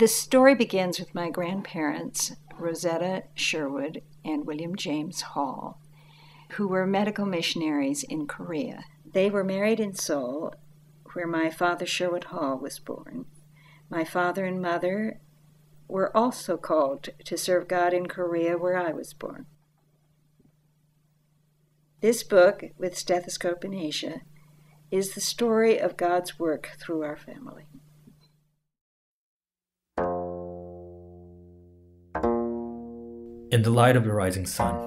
The story begins with my grandparents, Rosetta Sherwood and William James Hall, who were medical missionaries in Korea. They were married in Seoul, where my father, Sherwood Hall, was born. My father and mother were also called to serve God in Korea, where I was born. This book, with Stethoscope in Asia, is the story of God's work through our family. In the light of the rising sun,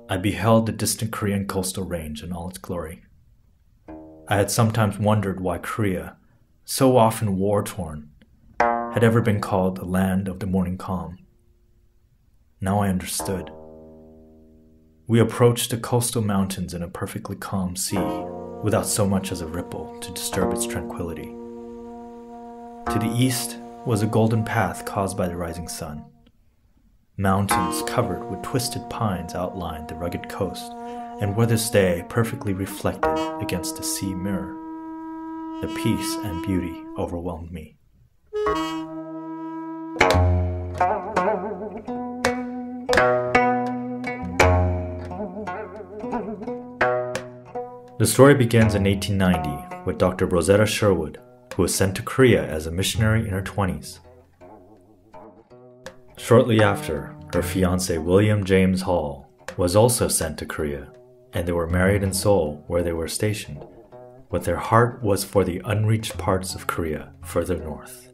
I beheld the distant Korean coastal range in all its glory. I had sometimes wondered why Korea, so often war-torn, had ever been called the land of the morning calm. Now I understood. We approached the coastal mountains in a perfectly calm sea, without so much as a ripple to disturb its tranquility. To the east was a golden path caused by the rising sun. Mountains covered with twisted pines outlined the rugged coast, and were this day perfectly reflected against the sea mirror. The peace and beauty overwhelmed me. The story begins in 1890 with Dr. Rosetta Sherwood, who was sent to Korea as a missionary in her 20s. Shortly after, her fiancé William James Hall was also sent to Korea, and they were married in Seoul, where they were stationed, but their heart was for the unreached parts of Korea further north.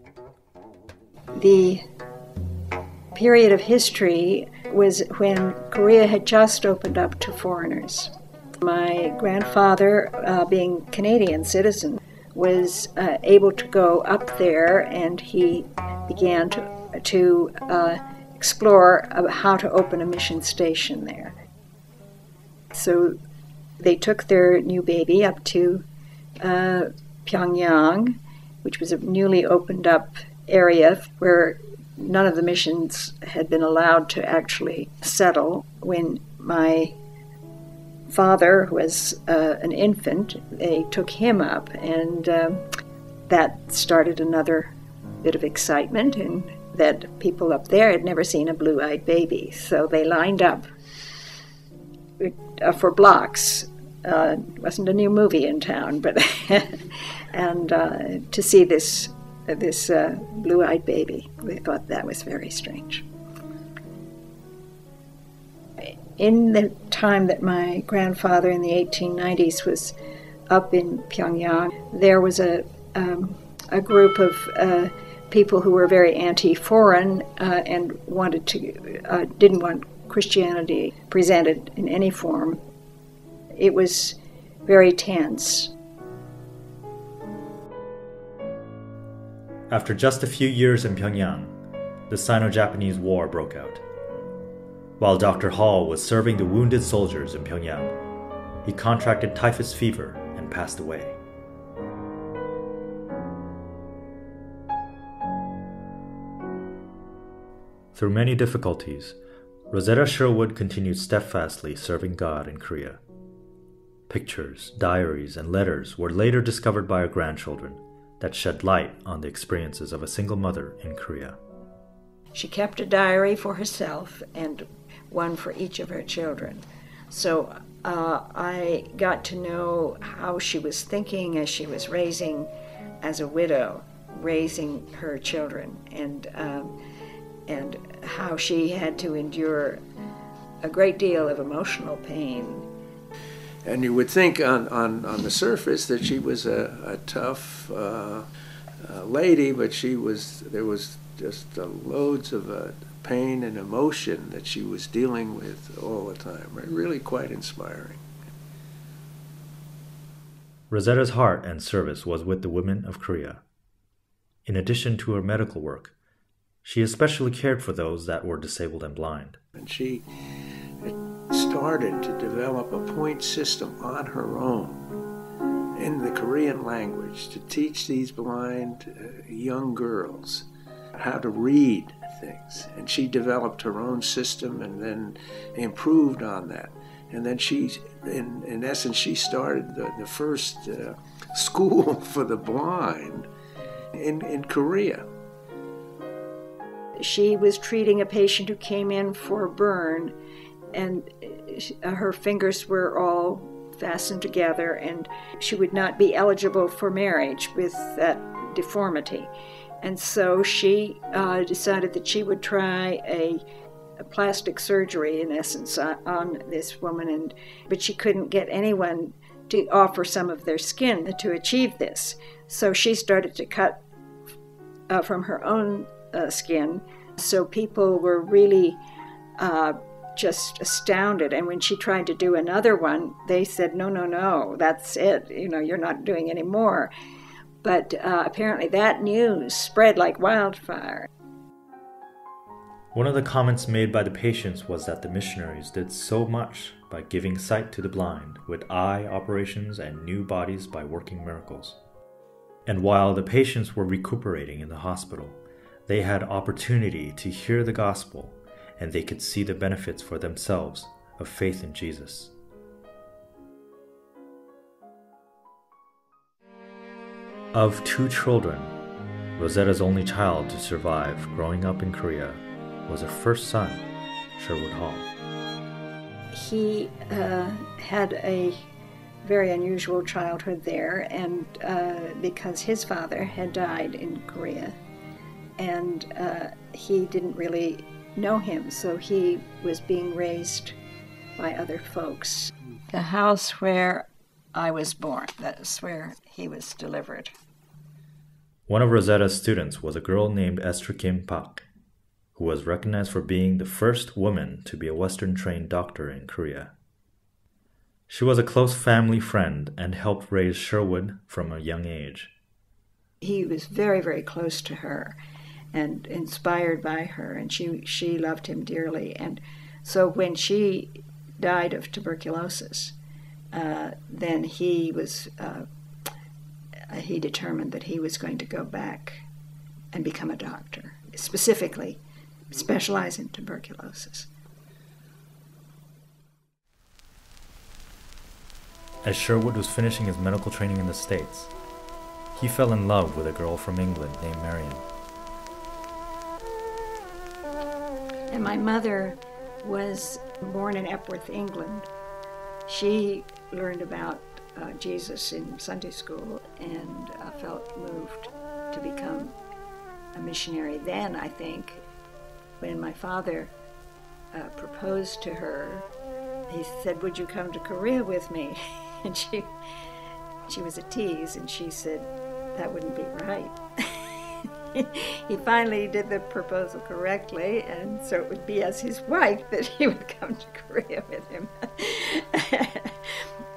The period of history was when Korea had just opened up to foreigners. My grandfather, being Canadian citizen, was able to go up there, and he began to explore how to open a mission station there. So they took their new baby up to Pyongyang, which was a newly opened up area where none of the missions had been allowed to actually settle. When my father was an infant, they took him up, and that started another bit of excitement, and that people up there had never seen a blue-eyed baby. So they lined up for blocks. It wasn't a new movie in town, but and to see this blue-eyed baby. They thought that was very strange. In the time that my grandfather in the 1890s was up in Pyongyang, there was a group of people who were very anti-foreign and didn't want Christianity presented in any form. It was very tense. After just a few years in Pyongyang, the Sino-Japanese War broke out. While Dr. Hall was serving the wounded soldiers in Pyongyang, he contracted typhus fever and passed away. Through many difficulties, Rosetta Sherwood continued steadfastly serving God in Korea. Pictures, diaries, and letters were later discovered by her grandchildren that shed light on the experiences of a single mother in Korea. She kept a diary for herself and one for each of her children. So I got to know how she was thinking as she was raising, as a widow, raising her children, and how she had to endure a great deal of emotional pain. And you would think on the surface that she was a tough lady, but there was just loads of pain and emotion that she was dealing with all the time. Really quite inspiring. Rosetta's heart and service was with the women of Korea. In addition to her medical work, she especially cared for those that were disabled and blind. And she started to develop a point system on her own in the Korean language to teach these blind young girls how to read things. And she developed her own system and then improved on that. And then in essence, she started the first school for the blind in Korea. she was treating a patient who came in for a burn, and her fingers were all fastened together, and she would not be eligible for marriage with that deformity. And so she decided that she would try a plastic surgery, in essence, on this woman, but she couldn't get anyone to offer some of their skin to achieve this. So she started to cut from her own skin. So people were really just astounded. And when she tried to do another one, they said, no, that's it. You're not doing any more. But apparently that news spread like wildfire. One of the comments made by the patients was that the missionaries did so much by giving sight to the blind with eye operations and new bodies by working miracles. And while the patients were recuperating in the hospital, they had opportunity to hear the gospel, and they could see the benefits for themselves of faith in Jesus. Of 2 children, Rosetta's only child to survive growing up in Korea was her first son, Sherwood Hall. He had a very unusual childhood there, and because his father had died in Korea, and he didn't really know him, so he was being raised by other folks. The house where I was born, that's where he was delivered. One of Rosetta's students was a girl named Esther Kim Pak, who was recognized for being the first woman to be a Western-trained doctor in Korea. She was a close family friend and helped raise Sherwood from a young age. He was very, very close to her and inspired by her, and she loved him dearly. And so when she died of tuberculosis, then he determined that he was going to go back and become a doctor, specifically specialize in tuberculosis. As Sherwood was finishing his medical training in the States, he fell in love with a girl from England named Marion. And my mother was born in Epworth, England. She learned about Jesus in Sunday school and felt moved to become a missionary. Then, I think, when my father proposed to her, he said, "Would you come to Korea with me?" And she was a tease, and she said, "That wouldn't be right." He finally did the proposal correctly, and so it would be as his wife that he would come to Korea with him.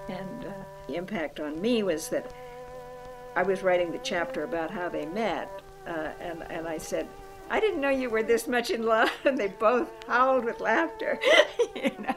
And the impact on me was that I was writing the chapter about how they met, and I said, "I didn't know you were this much in love," and they both howled with laughter. You know?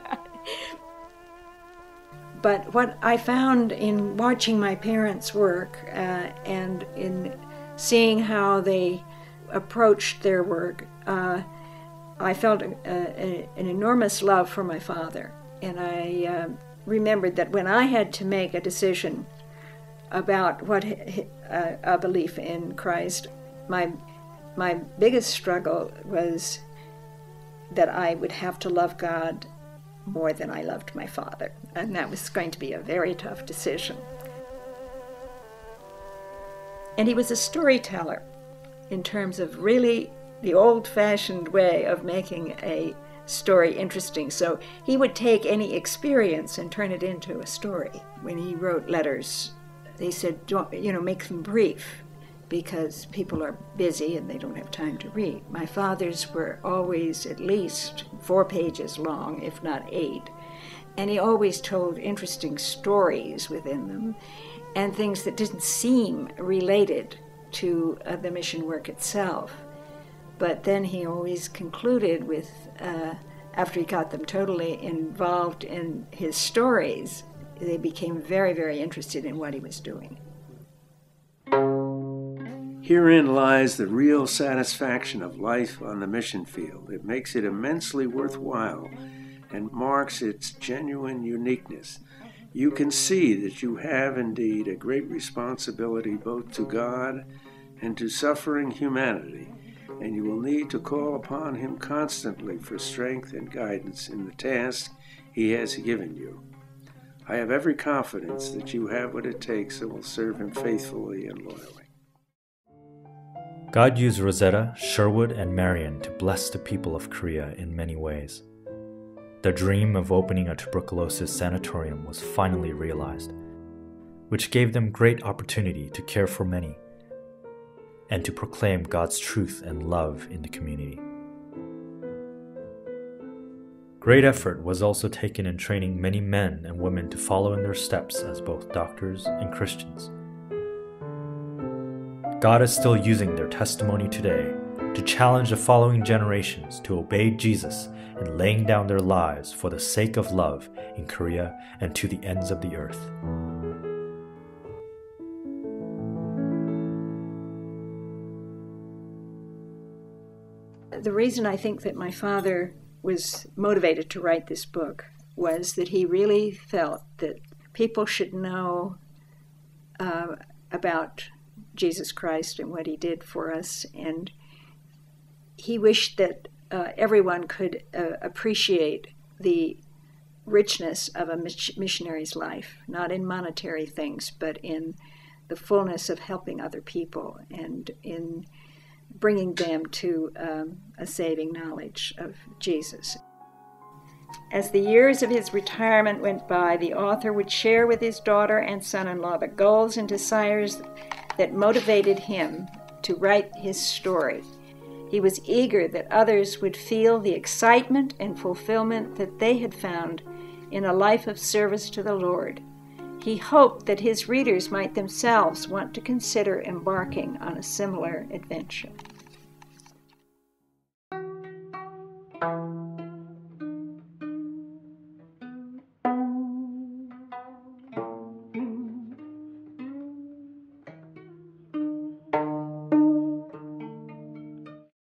But what I found in watching my parents work and in seeing how they approached their work, I felt an enormous love for my father. And I remembered that when I had to make a decision about what a belief in Christ, my biggest struggle was that I would have to love God more than I loved my father. And that was going to be a very tough decision. And he was a storyteller in terms of really the old-fashioned way of making a story interesting. So he would take any experience and turn it into a story. When he wrote letters, they said, "Don't, make them brief, because people are busy and they don't have time to read." My father's were always at least 4 pages long, if not 8. And he always told interesting stories within them and things that didn't seem related to the mission work itself. But then he always concluded with, after he got them totally involved in his stories, they became very, very interested in what he was doing. Herein lies the real satisfaction of life on the mission field. It makes it immensely worthwhile and marks its genuine uniqueness. You can see that you have indeed a great responsibility both to God and to suffering humanity and you will need to call upon him constantly for strength and guidance in the task he has given you. I have every confidence that you have what it takes and will serve him faithfully and loyally. God used Rosetta, Sherwood, and Marion to bless the people of Korea in many ways. Their dream of opening a tuberculosis sanatorium was finally realized, which gave them great opportunity to care for many and to proclaim God's truth and love in the community. Great effort was also taken in training many men and women to follow in their steps as both doctors and Christians. God is still using their testimony today to challenge the following generations to obey Jesus in laying down their lives for the sake of love in Korea and to the ends of the earth. The reason I think that my father was motivated to write this book was that he really felt that people should know about Jesus Christ and what he did for us, and he wished that everyone could appreciate the richness of a missionary's life, not in monetary things, but in the fullness of helping other people and in bringing them to a saving knowledge of Jesus. As the years of his retirement went by, the author would share with his daughter and son-in-law the goals and desires that motivated him to write his story. He was eager that others would feel the excitement and fulfillment that they had found in a life of service to the Lord. He hoped that his readers might themselves want to consider embarking on a similar adventure.